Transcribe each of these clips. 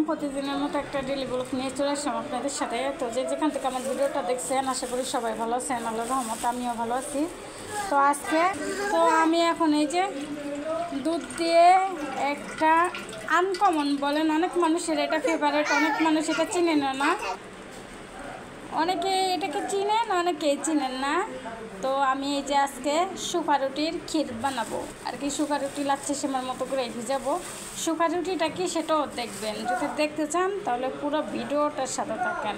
প্রতিদিনের মতো একটা ডেলি ব্লগ নিয়ে চলে আসলাম আপনাদের সাথে। তো যেখান থেকে আমার ভিডিওটা দেখছেন আশা করি সবাই ভালো আছেন, আল্লাহর রহমতে আমিও ভালো আছি। তো আজকে আমি এখন এই যে দুধ দিয়ে একটা আনকমন বলেন, অনেক মানুষের এটা ফেভারিট, অনেক মানুষ এটা চিনেন না, অনেকে এটাকে চিনেন অনেকেই চিনেন না। তো আমি এই যে আজকে শুকা রুটির ক্ষীর বানাবো আর কি, শুকা রুটি লাচ্ছি সেমার মতো করে ভিজাবো। শুকা রুটিটা কি সেটাও দেখবেন, যদি দেখতে চান তাহলে পুরো ভিডিওটার সাথে থাকেন।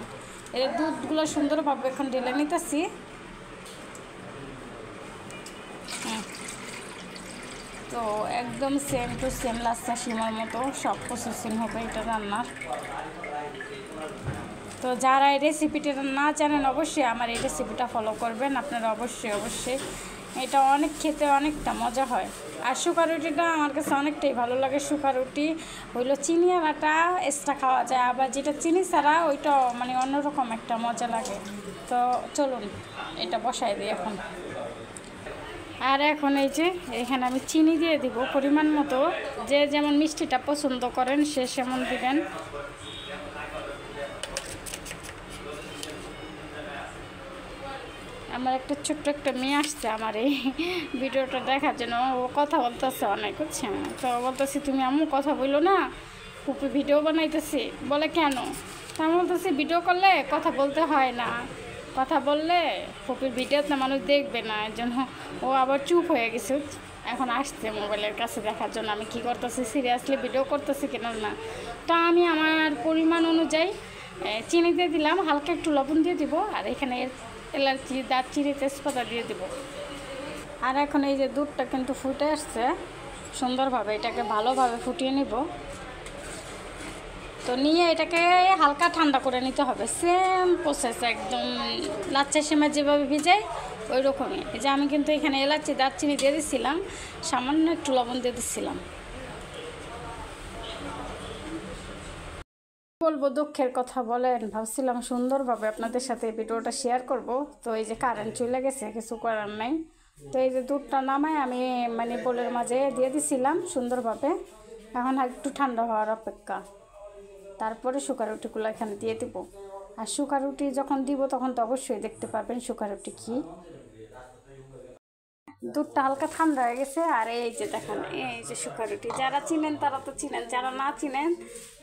এর দুধগুলো সুন্দরভাবে এখন ঢেলে নিতেছি। তো একদম সেম টু সেম লাচ্ছা সেমার মতো সব প্রসেসিং হবে এটা রান্নার। তো যারা এই রেসিপিটা না জানেন অবশ্যই আমার এই রেসিপিটা ফলো করবেন আপনারা, অবশ্যই এটা অনেক খেতে অনেকটা মজা হয়। আর শুকা রুটিটা আমার কাছে অনেকটাই ভালো লাগে। শুকা রুটি হইলো চিনি আর আটা এক্সট্রা খাওয়া যায়, আবার যেটা চিনি ছাড়া ওইটা মানে অন্যরকম একটা মজা লাগে। তো চলুন এটা বসাই দিই এখন। আর এখন এই যে এখানে আমি চিনি দিয়ে দিব পরিমাণ মতো, যে যেমন মিষ্টিটা পছন্দ করেন সে সেমন দিবেন। আমার একটা ছোট্ট একটা মেয়ে আসছে আমার এই ভিডিওটা দেখার জন্য, ও কথা বলতেছে অনেক, বুঝছেন? তো বলতেছি তুমি আম্মু কথা বললো না, পুপি ভিডিও বানাইতেছি। বলে কেন? তা আমি বলতেছি ভিডিও করলে কথা বলতে হয় না, কথা বললে পুপির ভিডিওতে মানুষ দেখবে না, এর জন্য ও আবার চুপ হয়ে গেছে। এখন আসছে মোবাইলের কাছে দেখার জন্য আমি কী করতেছি, সিরিয়াসলি ভিডিও করতেছি কিনা না। তা আমি আমার পরিমাণ অনুযায়ী চিনি দিয়ে দিলাম, হালকা একটু লবণ দিয়ে দিব, আর এখানে এলাচি দারচিনি তেজপাতা দিয়ে দেব। আর এখন এই যে দুধটা কিন্তু ফুটে আসছে সুন্দরভাবে, এটাকে ভালোভাবে ফুটিয়ে নিব। তো নিয়ে এটাকে হালকা ঠান্ডা করে নিতে হবে, সেম প্রসেস একদম লাচ্ছা সেমাই যেভাবে ভিজাই ওই রকমই। এই যে আমি কিন্তু এখানে এলাচি দারচিনি দিয়ে দিচ্ছিলাম, সামান্য একটু লবণ দিয়ে দিচ্ছিলাম। বলবো দুঃখের কথা বলেন, ভাবছিলাম সুন্দরভাবে আপনাদের সাথে ভিডিওটা শেয়ার করব। তো এই যে কারেন্ট চলে গেছে, কিছু করার নাই। তো এই যে দুধটা নামায় আমি মানে বোলের মাঝে দিয়ে দিছিলাম সুন্দরভাবে। এখন একটু ঠান্ডা হওয়ার অপেক্ষা, তারপরে শুকা রুটিগুলো এখানে দিয়ে দিব। আর শুকা রুটি যখন দিব তখন তো অবশ্যই দেখতে পারবেন শুকা রুটি কী। দুধটা হালকা ঠান্ডা হয়ে গেছে, আর এই যে দেখেন এই যে শুকা রুটি, যারা চিনেন তারা তো চিনেন, যারা না চিনেন,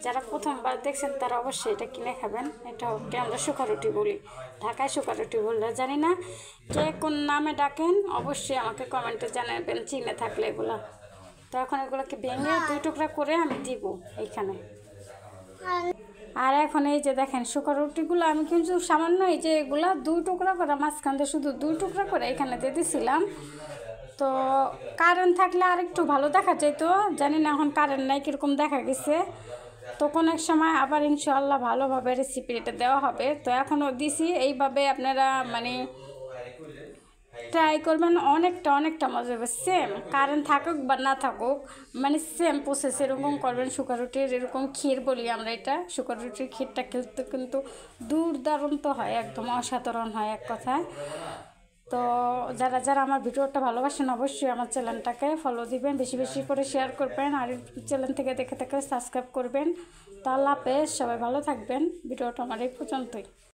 যারা প্রথমবার দেখছেন তারা অবশ্যই এটা কিনে খাবেন। এটা হচ্ছে আমরা শুকা রুটি বলি, ঢাকায় শুকা রুটি বললে, জানি না কে কোন নামে ডাকেন, অবশ্যই আমাকে কমেন্টে জানাবেন চিনে থাকলে এগুলা। তো এখন এগুলোকে ভেঙে দুই টুকরা করে আমি দিব এইখানে। আর এখন এই যে দেখেন শুকা রুটিগুলো আমি কিন্তু সামান্য এই যে এগুলা দুই টুকরা করে মাঝখান দিয়ে শুধু দুই টুকরা করে এখানে দিয়ে দিছিলাম। তো কারেন্ট থাকলে আর একটু ভালো দেখা যেত, জানি না এখন কারেন্ট নাই কীরকম দেখা গেছে। তো কোনো এক সময় আবার ইনশাআল্লাহ ভালোভাবে রেসিপি এটা দেওয়া হবে। তো এখনও দিছি, এইভাবে আপনারা মানে ট্রাই করবেন, অনেকটা মজা হবে। সেম কারেন্ট থাকুক বা না থাকুক, মানে সেম প্রসেস এরকম করবেন। শুকা রুটির এরকম ক্ষীর বলি আমরা এটা, শুকা রুটির ক্ষীরটা খেলতে কিন্তু দুর্দান্ত হয়, একদম অসাধারণ হয় এক কথায়। তো যারা আমার ভিডিওটা ভালোবাসেন অবশ্যই আমার চ্যানেলটাকে ফলো দিবেন, বেশি করে শেয়ার করবেন, আর চ্যানেল থেকে দেখে সাবস্ক্রাইব করবেন। তো আল্লাহ হাফেজ, সবাই ভালো থাকবেন। ভিডিওটা আমার এই পর্যন্তই।